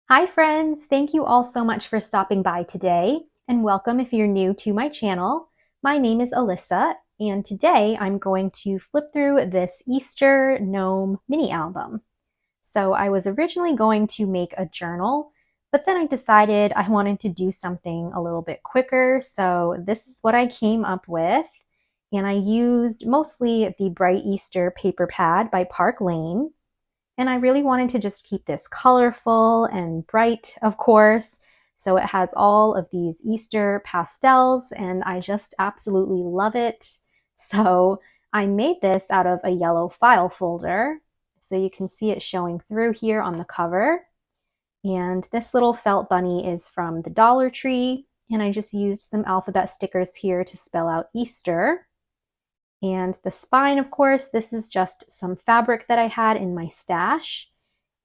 Hi friends, thank you all so much for stopping by today, and welcome if you're new to my channel. My name is Alyssa, and today I'm going to flip through this Easter Gnome mini album. So I was originally going to make a journal, but then I decided I wanted to do something a little bit quicker, so this is what I came up with. And I used mostly the Bright Easter paper pad by Park Lane. And I really wanted to just keep this colorful and bright, of course. So it has all of these Easter pastels, and I just absolutely love it. So I made this out of a yellow file folder. So you can see it showing through here on the cover. And this little felt bunny is from the Dollar Tree. And I just used some alphabet stickers here to spell out Easter. And the spine, of course, this is just some fabric that I had in my stash.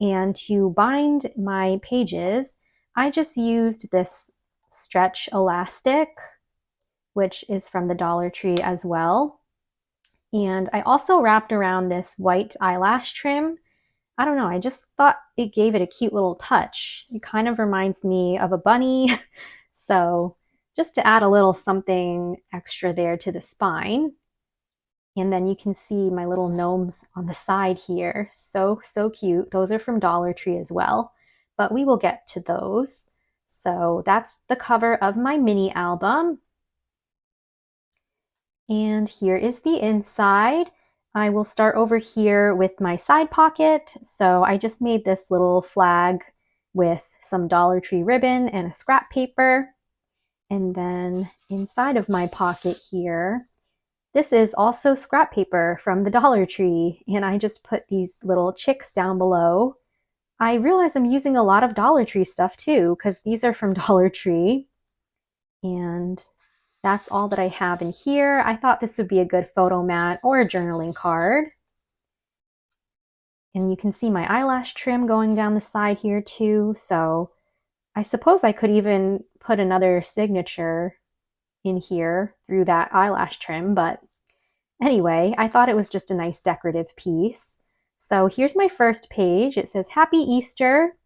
And to bind my pages, I just used this stretch elastic, which is from the Dollar Tree as well. And I also wrapped around this white eyelash trim. I don't know, I just thought it gave it a cute little touch. It kind of reminds me of a bunny. So just to add a little something extra there to the spine. And then you can see my little gnomes on the side here. So cute. Those are from Dollar Tree as well, but we will get to those. So that's the cover of my mini album. And here is the inside. I will start over here with my side pocket. So I just made this little flag with some Dollar Tree ribbon and a scrap paper. And then inside of my pocket here, this is also scrap paper from the Dollar Tree, and I just put these little chicks down below. I realize I'm using a lot of Dollar Tree stuff too, because these are from Dollar Tree. And that's all that I have in here. I thought this would be a good photo mat or a journaling card. And you can see my eyelash trim going down the side here too. So I suppose I could even put another signature in here through that eyelash trim, but anyway, I thought it was just a nice decorative piece. So here's my first page. It says Happy Easter.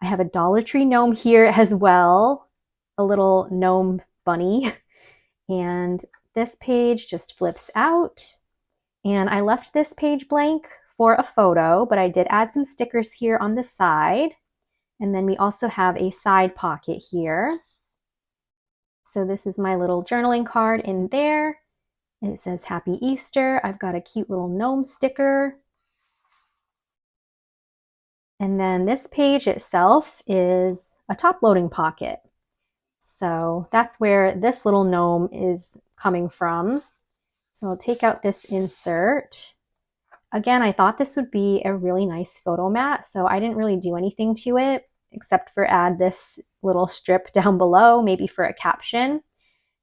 I have a Dollar Tree gnome here as well, a little gnome bunny. And this page just flips out. And I left this page blank for a photo, but I did add some stickers here on the side. And then we also have a side pocket here. So this is my little journaling card in there. And it says Happy Easter. I've got a cute little gnome sticker. And then this page itself is a top loading pocket. So that's where this little gnome is coming from. So I'll take out this insert. Again, I thought this would be a really nice photo mat, so I didn't really do anything to it except for add this little strip down below, maybe for a caption.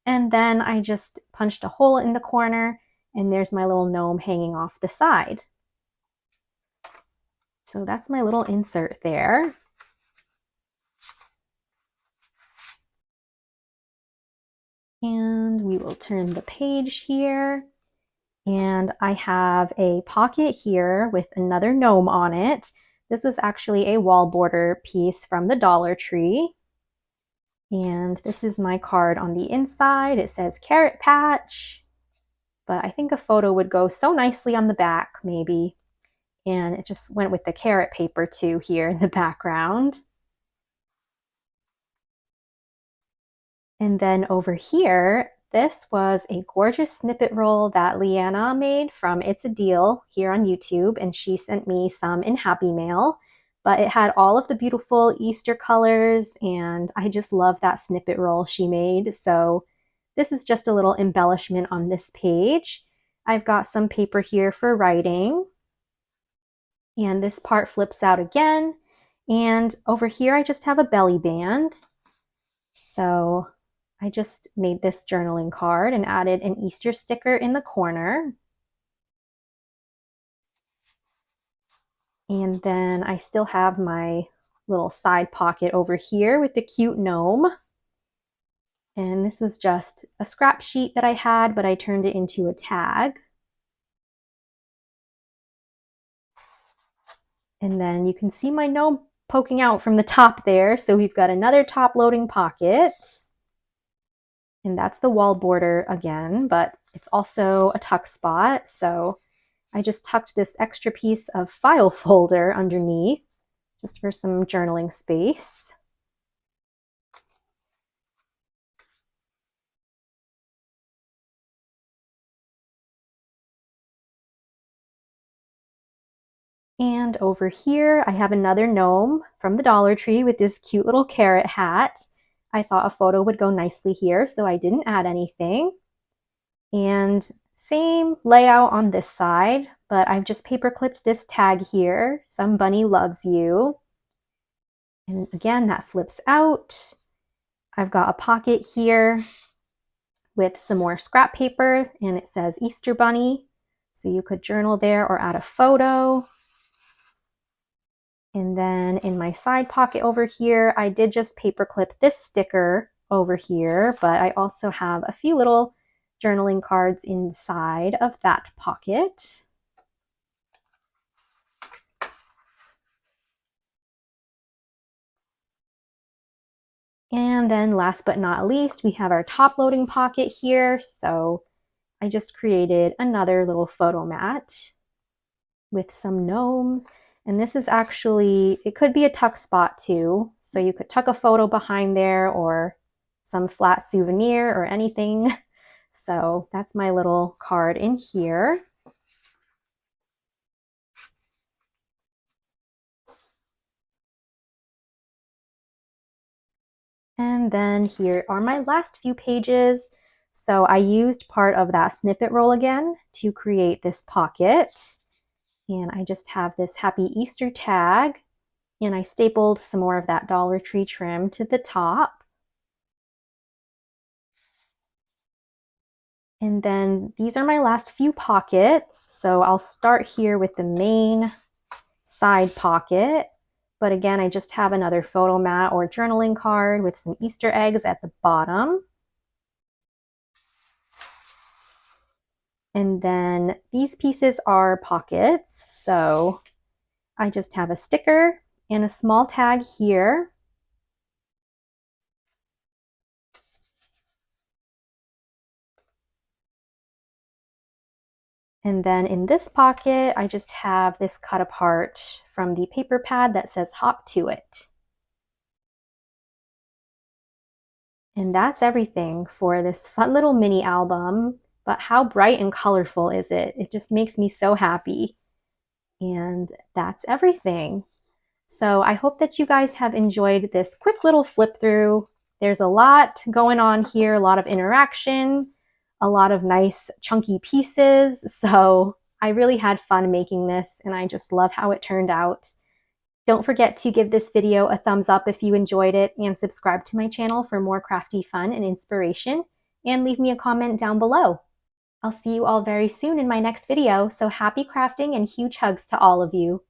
And then I just punched a hole in the corner, and there's my little gnome hanging off the side. So that's my little insert there. And we will turn the page here. And I have a pocket here with another gnome on it. This was actually a wall border piece from the Dollar Tree. And this is my card on the inside. It says Carrot Patch, but I think a photo would go so nicely on the back, maybe. And it just went with the carrot paper too here in the background. And then over here, this was a gorgeous snippet roll that Leanna made from It's a Deal here on YouTube, and she sent me some in Happy Mail. But it had all of the beautiful Easter colors, and I just love that snippet roll she made. So this is just a little embellishment on this page. I've got some paper here for writing. And this part flips out again. And over here, I just have a belly band. So I just made this journaling card and added an Easter sticker in the corner. And then I still have my little side pocket over here with the cute gnome. And this was just a scrap sheet that I had, but I turned it into a tag. And then you can see my gnome poking out from the top there. So we've got another top loading pocket. And that's the wall border again, but it's also a tuck spot. So I just tucked this extra piece of file folder underneath just for some journaling space. And over here, I have another gnome from the Dollar Tree with this cute little carrot hat. I thought a photo would go nicely here, so I didn't add anything. And same layout on this side, but I've just paper clipped this tag here. Some bunny loves you. And again, that flips out. I've got a pocket here with some more scrap paper, and it says Easter Bunny. So you could journal there or add a photo. And then in my side pocket over here, I did just paper clip this sticker over here, but I also have a few little journaling cards inside of that pocket. And then last but not least, we have our top loading pocket here. So I just created another little photo mat with some gnomes. And this is actually, it could be a tuck spot too. So you could tuck a photo behind there or some flat souvenir or anything. So that's my little card in here. And then here are my last few pages. So I used part of that snippet roll again to create this pocket. And I just have this Happy Easter tag. And I stapled some more of that Dollar Tree trim to the top. And then these are my last few pockets. So I'll start here with the main side pocket. But again, I just have another photo mat or journaling card with some Easter eggs at the bottom. And then these pieces are pockets. So I just have a sticker and a small tag here. And then in this pocket, I just have this cut apart from the paper pad that says hop to it. And that's everything for this fun little mini album. But how bright and colorful is it? It just makes me so happy. And that's everything. So I hope that you guys have enjoyed this quick little flip through. There's a lot going on here, a lot of interaction, a lot of nice chunky pieces. So I really had fun making this and I just love how it turned out. Don't forget to give this video a thumbs up if you enjoyed it and subscribe to my channel for more crafty fun and inspiration, and leave me a comment down below. I'll see you all very soon in my next video, so happy crafting and huge hugs to all of you.